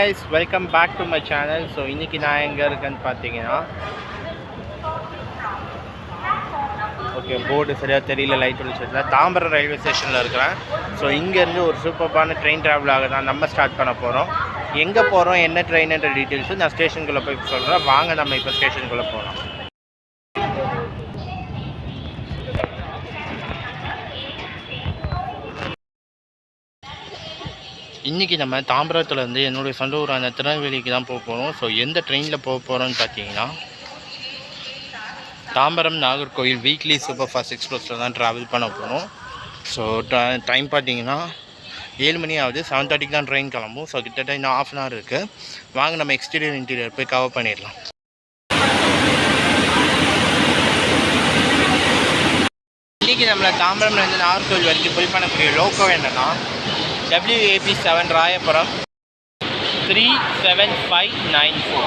guys, welcome back to my channel. So இன்னைக்கு நான் எங்க இருக்கேன்னு பாத்தீங்கன்னா ஓகே போர்டு சரியா தெரியல லைட் வெளிச்சத்துல தாம்பரம் ரயில்வே ஸ்டேஷன்ல இருக்கேன். ஸோ இங்க இருந்து ஒரு சூப்பரான ட்ரெயின் டிராவல் தான் நம்ம ஸ்டார்ட் பண்ண போறோம். எங்க போறோம் என்ன ட்ரெயின்ன்ற டீடைல்ஸ் நான் ஸ்டேஷனுக்குள்ள போய் சொல்றேன். வாங்க நம்ம இப்போ ஸ்டேஷனுக்குள்ள போகலாம். இன்றைக்கி நம்ம தாம்பரத்துலேருந்து என்னுடைய சொந்த ஊரான திருநெல்வேலிக்கு தான் போக போகிறோம். ஸோ எந்த ட்ரெயினில் போக போகிறோன்னு பார்த்தீங்கன்னா Tambaram Nagercoil weekly super fast எக்ஸ்பிரஸில் தான் ட்ராவல் பண்ண போகிறோம். ஸோ டைம் பார்த்தீங்கன்னா 7 மணி ஆகுது. 7:30 தான் ட்ரெயின் கிளம்பும். ஸோ கிட்டத்தட்ட இன்னும் ½ hour இருக்குது. வாங்க நம்ம எக்ஸ்டீரியர் இன்டீரியர் போய் கவர் பண்ணிடலாம். இன்றைக்கி நம்மளை தாம்பரம்லேருந்து நாகர்கோவில் வரைக்கும் புல் பண்ணக்கூடிய லோக்கோ என்னென்னா WAP7 Royapuram 37594.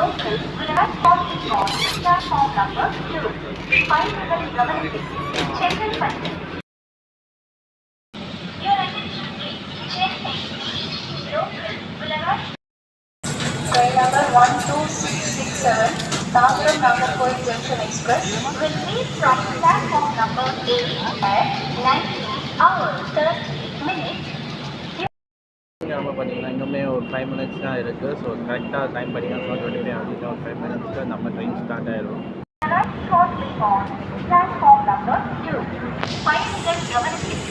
Local will not crossing on platform number 2. 5 minutes government. Chennai Patti. Your attention please. Chennai. Local will not. Train number 12667, Tambaram Nagarkoil Junction Express will leave from platform number 8 at 19:30. நம்ம பார்த்தீங்கன்னா இன்னுமே ஒரு 5 minutes தான் இருக்குது. So கரெக்டாக time பார்த்தீங்கன்னா 7:25 ஆகுது. ஒரு 5 minutes நம்ம ட்ரெயின் ஸ்டார்ட் ஆயிடும். Shortly on platform number 2. 5 minutes government.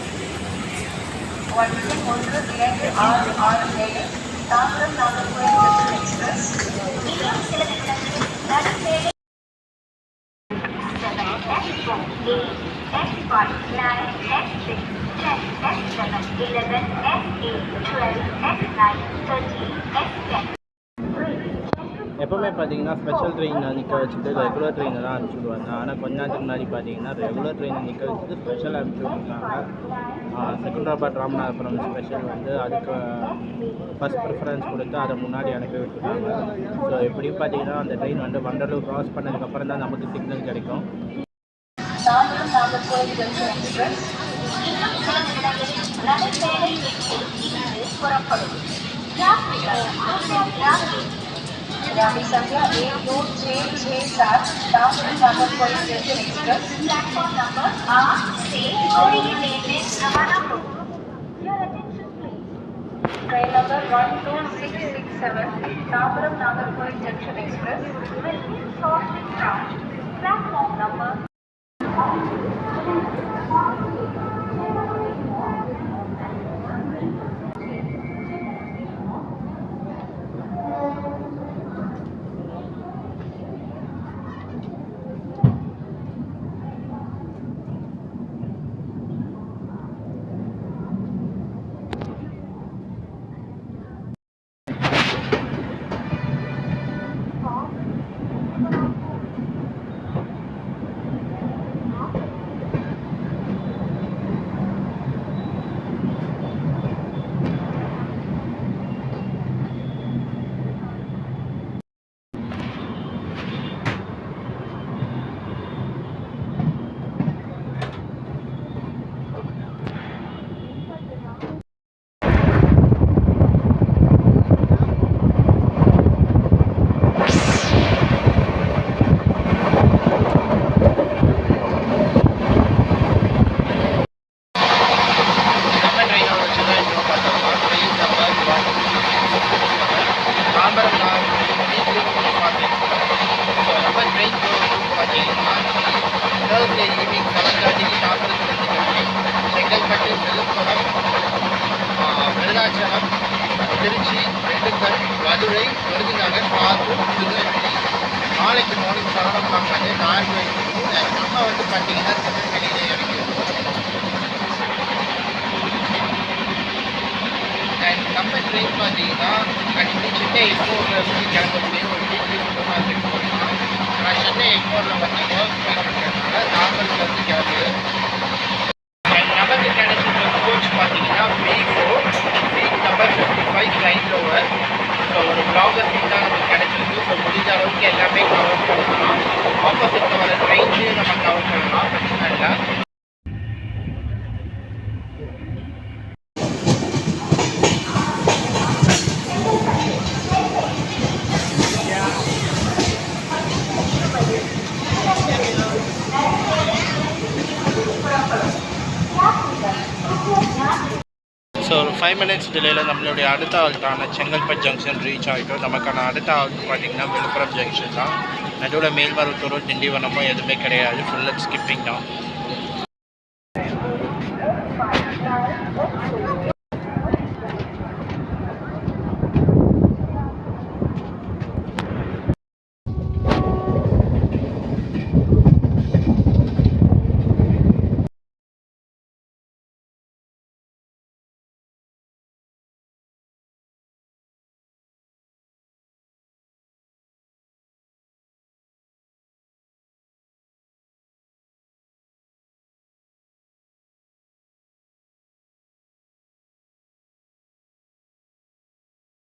1-1-2-6-6-7 Tambaram Nagarkoil Junction Express. இன்னும் சில நிமிடங்களில் நடைபெறும். 7 S1 8 S5 9 S6 10 S7 11 S8 12 S9 13 S10. எப்போவுமே பார்த்தீங்கன்னா ஸ்பெஷல் ட்ரெயின் நிற்க வச்சுட்டு ரெகுலர் ட்ரெயினை தான் அனுப்பிச்சுடுவாங்க. ஆனால் கொஞ்ச நேரத்துக்கு முன்னாடி பார்த்தீங்கன்னா ரெகுலர் ட்ரெயினை நிற்க வச்சுட்டு ஸ்பெஷல் அனுப்பிச்சி விட்ருக்காங்க. செகண்டராபாத் ராமநாதபுரம் ஸ்பெஷல் வந்து அதுக்கு ஃபஸ்ட் ப்ரிஃபரன்ஸ் கொடுத்து அதை முன்னாடி அனுப்பி விட்டுருக்காங்க. ஸோ எப்படி பார்த்தீங்கன்னா அந்த ட்ரெயின் வந்து வண்டலூர் க்ராஸ் பண்ணதுக்கப்புறம் தான் நமக்கு சிக்னல் கிடைக்கும். தாம்பரம் நாகர்கோவில் ஜங்ஷன் எக்ஸ்பிரஸ் புறப்படும். रानी संख्या 12667 Tambaram Nagercoil junction express platform number 8 से कोई लेन में रवाना हो. Your attention please. Train number 12667 Tambaram Nagercoil junction express will be shortly from platform number. Thursday evening 7:30 தாம்பரத்திலிருந்து கிளம்பி செங்கல்பட்டு, விழுப்புரம், விருதாச்சலம், திருச்சி, திண்டுக்கல், மதுரை, விருதுநகர், ஆத்தூர், திருநெல்வேலி. நாளைக்கு மார்னிங் 7 o'clock வந்து நாகர்கோவில். நம்ம வந்து பார்த்தீங்கன்னா திருநெல்வேலியில் இறங்கியிருக்கோம். அண்ட் நம்ம ட்ரெயின் பார்த்தீங்கன்னா ஆக்சுவலி சென்னை எக்மோரில் இருந்து கிளம்பக்கூடிய ஒரு வீக்லி சூப்பர் போகலாம். ஆனால் சென்னை எக்மோரில் வந்து ஒர்க் பண்ணுறதுனால நாகர்கோவிலேருந்து கிளம்புது. நமக்கு கிடைச்சிருக்க கோச் பார்த்தீங்கன்னா B4 seat number 55 line lower. So ஒரு பிளாகர் சீட் தான் நமக்கு கிடைச்சிருக்கு. ஸோ முடிஞ்ச அளவுக்கு எல்லாமே கவர் பண்ணலாம். ஆப்போசிட்டில் வர ட்ரெயின்ஸையும் நம்ம கவர் பண்ணலாம், பிரச்சனை இல்லை. ஸோ ஒரு 5 minutes டிலேயில் நம்மளுடைய அடுத்த ஆல்ட்டான செங்கல்பட்டு ஜங்ஷன் ரீச் ஆகிட்டோம். நமக்கான அடுத்த ஆல்ட் பார்த்திங்கன்னா விழுப்புரம் ஜங்ஷன் தான். நடுவில் மேல்மருவத்தூரோ திண்டிவனமோ எதுவுமே கிடையாது, ஃபுல் அண்ட் ஸ்கிப்பிங் தான்.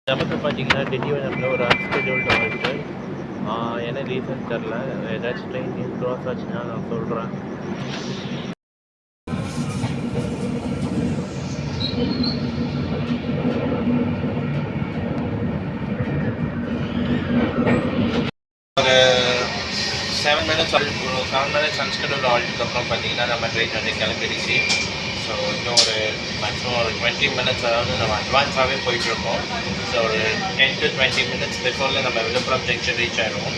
நமக்கு பார்த்தீங்கன்னா திண்டிவனத்தில் ஒரு அன்ஸ்கெடியூல்டு ஆல்ட்டு. என்ன ரீசன் தெரில, ஏதாச்சும் ட்ரெயின் க்ராஸ் ஆச்சுன்னா நான் சொல்கிறேன். ஒரு 7 minutes அன்ஸ்கெடியூல்டு ஆல்ட்டுக்கு அப்புறம் பார்த்தீங்கன்னா நம்ம ட்ரெயின் வந்து கிளம்பிடுச்சு. ஸோ இன்னும் ஒரு மேக்ஸிமம் ஒரு 20 minutes, அதாவது நம்ம அட்வான்ஸாகவே போயிட்டுருக்கோம். ஸோ ஒரு 10 to 20 minutes பிஃபோரில் நம்ம விழுப்புரம் ஜங்ஷன் ரீச் ஆகிடுவோம்.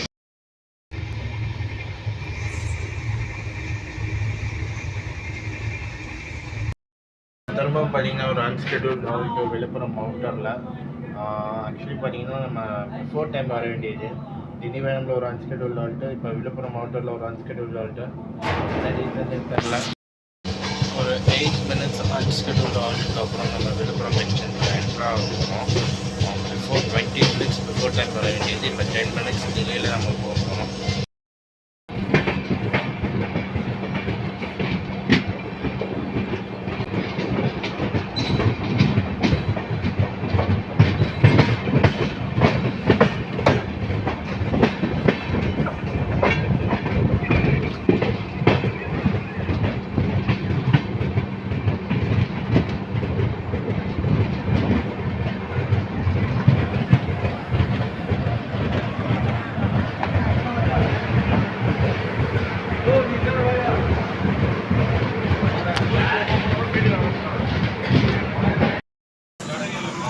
திரும்பவும் பார்த்தீங்கன்னா ஒரு அன்ஸ்கெடியூல்டு ஆல்ட்டு விழுப்புரம் அவுட்டரில். ஆக்சுவலி பார்த்தீங்கன்னா நம்ம பிஃபோர் டைம் வர வேண்டியது. திண்டிவனமில் ஒரு அன்ஸ்கெடியூல்டு ஆல்ட்டு, இப்போ விழுப்புரம் அவுட்டரில் ஒரு அன்ஸ்கெடியூல்டு ஆல்ட்டு. என்ன ரீசன் தெரில. ஒரு 8 minutes அன்ஸ்கெடியூல்டு ஆல்ட்டுக்கு அப்புறம் நம்ம விழுப்புரம் ஜங்ஷனுக்கு என்ட்ரா ஆகிருக்கோம். பிஃபோர் 20 minutes பிஃபோர் டைம் வர வேண்டியது, இப்போ 10 minutes டிலேயில் நம்ம போகிறோம்.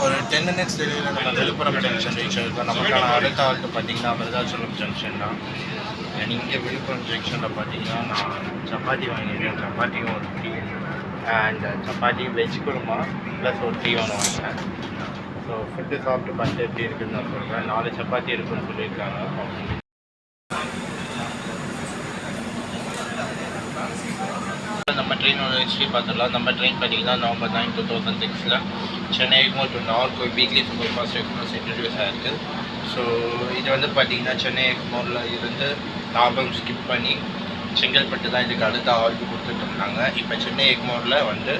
ஒரு 10 minutes டிலேயில் நம்ம விழுப்புரம் ஜங்ஷன் ரீச் ஆகிருக்கோம். நமக்கான அடுத்த ஆல்ட்டு பார்த்தீங்கன்னா விருதாச்சலம் ஜங்ஷன் தான். இங்கே விழுப்புரம் ஜங்ஷனில் பார்த்தீங்கன்னா நான் சப்பாத்தி வாங்கியிருக்கேன். சப்பாத்தியும் ஒரு tea and chapati veg kurma plus ஒரு டீ ஒன்று வாங்கினேன். ஸோ ஃபுட்டு சாப்பிட்டு பார்த்து எப்படி இருக்குதுன்னு நான் சொல்கிறேன். 4 சப்பாத்தி இருக்குன்னு சொல்லியிருக்காங்க. நம்ம ட்ரெயினோட ஹிஸ்ட்ரி பார்த்துடலாம். நம்ம ட்ரெயின் பார்த்தீங்கன்னா November 9, 2006 Chennai Egmore to Nagercoil weekly super fast express introduce ஆகிருக்கு. ஸோ இது வந்து பார்த்திங்கன்னா சென்னை எக்மோரில் இருந்து தாம்பரம் ஸ்கிப் பண்ணி செங்கல்பட்டு தான் இதுக்கு அடுத்த ஆல்ட்டு கொடுத்துட்ருந்தாங்க. இப்போ சென்னை எக்மோரில் வந்து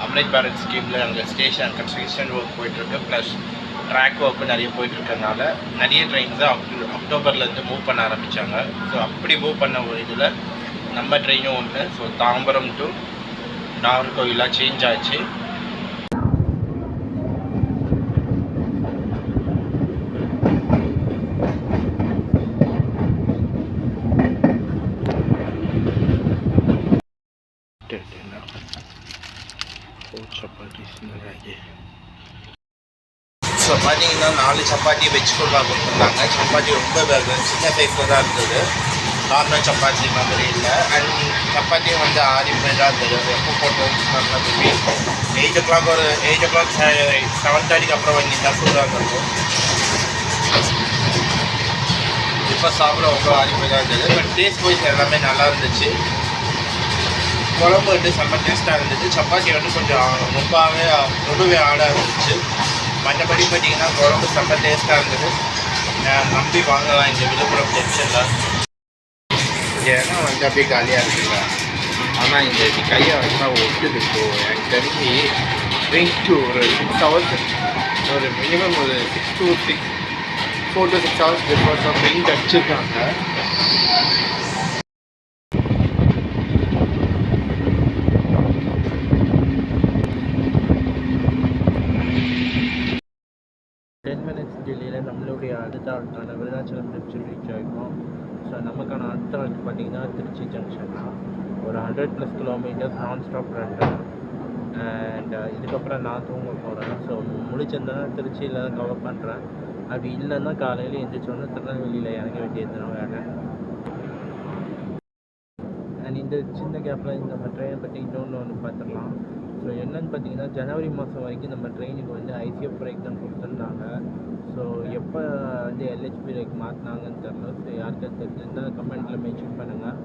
அம்ரித் பாரத் ஸ்கீமில் அங்கே ஸ்டேஷன் கன்ஸ்ட்ரக்ஷன் ஒர்க் போயிட்டுருக்கு, ப்ளஸ் ட்ராக் ஒர்க்கு நிறைய போயிட்டுருக்கனால நிறைய ட்ரெயின்ஸை அக்டோபர்லேருந்து மூவ் பண்ண ஆரம்பித்தாங்க. ஸோ அப்படி மூவ் பண்ண ஒரு இதில் நம்ம ட்ரெயினும் ஒன்று. ஸோ தாம்பரம் டு நாகர்கோவிலாக சேஞ்ச் ஆச்சு. ஸோ பார்த்தீங்கன்னா 4 சப்பாத்தி வெஜ் குருமா கொடுத்துருந்தாங்க. சப்பாத்தி ரொம்ப சின்ன சைஸில் தான் இருந்தது. நார்மல் சப்பாத்தி மாதிரி இல்லை. அண்ட் சப்பாத்தியும் வந்து ஆறிப்பேஜாக இருந்தது. எப்போ போட்டு மேபி 8 o'clock ஒரு 8 o'clock 7:30 அப்புறம் வாங்கிட்டா சூடாக இருக்கும். இப்போ சாப்பிட ரொம்ப ஆறிப்பேஜாக இருந்தது. பட் டேஸ்ட் வைஸ் எல்லாமே நல்லா இருந்துச்சு. குழம்பு வந்து செம்ம டேஸ்ட்டாக இருந்துச்சு. சப்பாத்தி வந்து கொஞ்சம் ரொம்பவே ஆடாக இருந்துச்சு. மற்றபடி பார்த்தீங்கன்னா குழம்பு செம்ம டேஸ்ட்டாக இருந்தது. நம்பி வாங்கலாம் இந்த விழுப்புரம் ஜங்ஷனில். ஏன்னா வந்து அப்படியே காலியாக இருக்குங்க. ஆனால் இந்த கையை வந்து ஒட்டுது. இப்போது எனக்கு தெரிஞ்சு ட்ரெயின்க்கு ஒரு 6 hours ஒரு மினிமம் ஒரு 4 to 6 hours பிஃபோர் தான் பெயிண்ட் அடிச்சிருக்காங்க. டில்லியில் நம்மளுடைய அடுத்த ஆளுக்கான விருதாச்சலம் ஜங்ஷன் ரீச் ஆகிருக்கோம். ஸோ நமக்கான அடுத்த ஆளுக்கு பார்த்திங்கன்னா திருச்சி ஜங்ஷன் தான். ஒரு 100+ kilometers நான் ஸ்டாப் ரன். அண்ட் இதுக்கப்புறம் நான் தூங்க போகிறேன். ஸோ முடிச்சிருந்தேன்னா திருச்சியில் தான் கவர் பண்ணுறேன். அப்படி இல்லைன்னா காலையில் எழுந்திரிச்சோன்னா திருநெல்வேலியில் இறங்க வேண்டியது தான் வேலை. அண்ட் இந்த சின்ன கேப்பில் நம்ம ட்ரெயினை பற்றி ஒன்று பார்த்துடலாம். ஸோ என்னென்னு பார்த்தீங்கன்னா ஜனவரி மாதம் வரைக்கும் நம்ம ட்ரெயினுக்கு வந்து ICF பிரேக் தான் கொடுத்துருந்தாங்க. ஸோ எப்போ வந்து LHB பிரேக் மாற்றினாங்கன்னு தெரியல. ஸோ யாருக்காவது தெரிஞ்சிருந்தால் கமெண்ட்டில் மென்ஷன் பண்ணுங்கள்.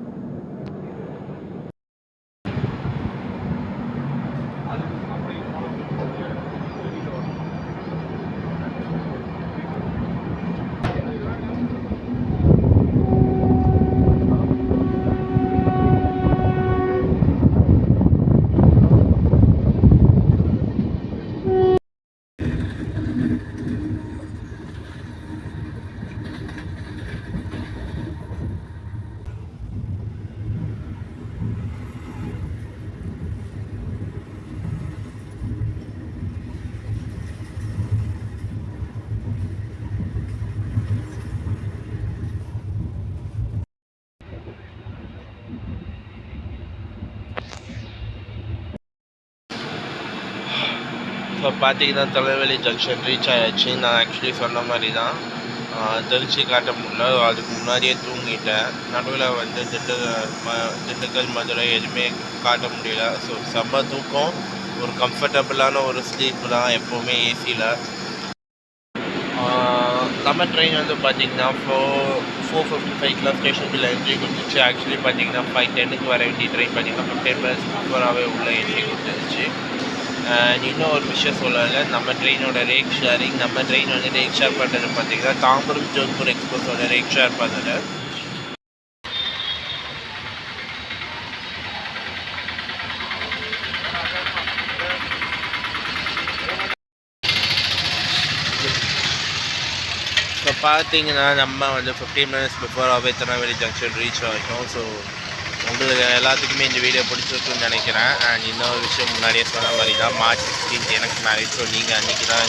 இப்போ பார்த்தீங்கன்னா திருநெல்வேலி ஜங்ஷன் ரீச் ஆகிடுச்சு. நான் ஆக்சுவலி சொன்ன மாதிரி தான் திருச்சி காட்ட முடியல. அதுக்கு முன்னாடியே தூங்கிட்டேன். நடுவில் வந்து திண்டுக்கல் மதுரை எதுவுமே காட்ட முடியல. ஸோ செம்ம தூக்கம். ஒரு கம்ஃபர்டபுளான ஒரு ஸ்லீப் தான் எப்போவுமே ஏசியில். நம்ம ட்ரெயின் வந்து பார்த்திங்கன்னா 4:55 ஸ்டேஷனுக்குள்ள என்ட்ரி கொடுத்துச்சு. ஆக்சுவலி பார்த்திங்கன்னா 5:10 வர வேண்டிய ட்ரெயின் பார்த்திங்கன்னா 15 minutes பிஃபோராகவே உள்ள என்ட்ரி கொடுத்துருச்சு. இன்னும் ஒரு விஷயம் சொல்லலை, நம்ம ட்ரெயினோட ரேக் ஷேரிங். நம்ம ட்ரெயின் வந்து ரேக் ஷேர் பண்ணுறது பார்த்திங்கன்னா தாம்பரம் ஜோத்பூர் எக்ஸ்பிரஸோட ரேக் ஷேர் பண்ணுறது. இப்போ பார்த்தீங்கன்னா நம்ம வந்து 15 minutes பிஃபோராகவே திருநெல்வேலி ஜங்ஷன் ரீச் ஆகிட்டோம். ஸோ உங்களுக்கு எல்லாத்துக்குமே இந்த வீடியோ பிடிச்சிருக்குன்னு நினைக்கிறேன். அண்ட் இன்னொரு விஷயம் முன்னாடியே சொன்ன மாதிரி தான் March 16 எனக்கு மேரேஜ். ஸோ நீங்கள் அன்றைக்கி தான்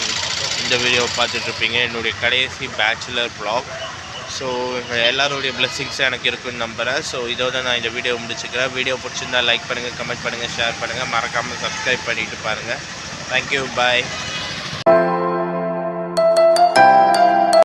இந்த வீடியோவை பார்த்துட்ருப்பீங்க. என்னுடைய கடைசி பேச்சுலர் வ்ளாக். ஸோ எல்லாருடைய பிளெஸிங்ஸ் எனக்கு இருக்குன்னு நம்புகிறேன். ஸோ இதோட நான் இந்த வீடியோ முடிச்சுக்கிறேன். வீடியோ பிடிச்சிருந்தா லைக் பண்ணுங்கள், கமெண்ட் பண்ணுங்கள், ஷேர் பண்ணுங்கள். மறக்காமல் சப்ஸ்கிரைப் பண்ணிவிட்டு பாருங்கள். தேங்க்யூ, பாய்.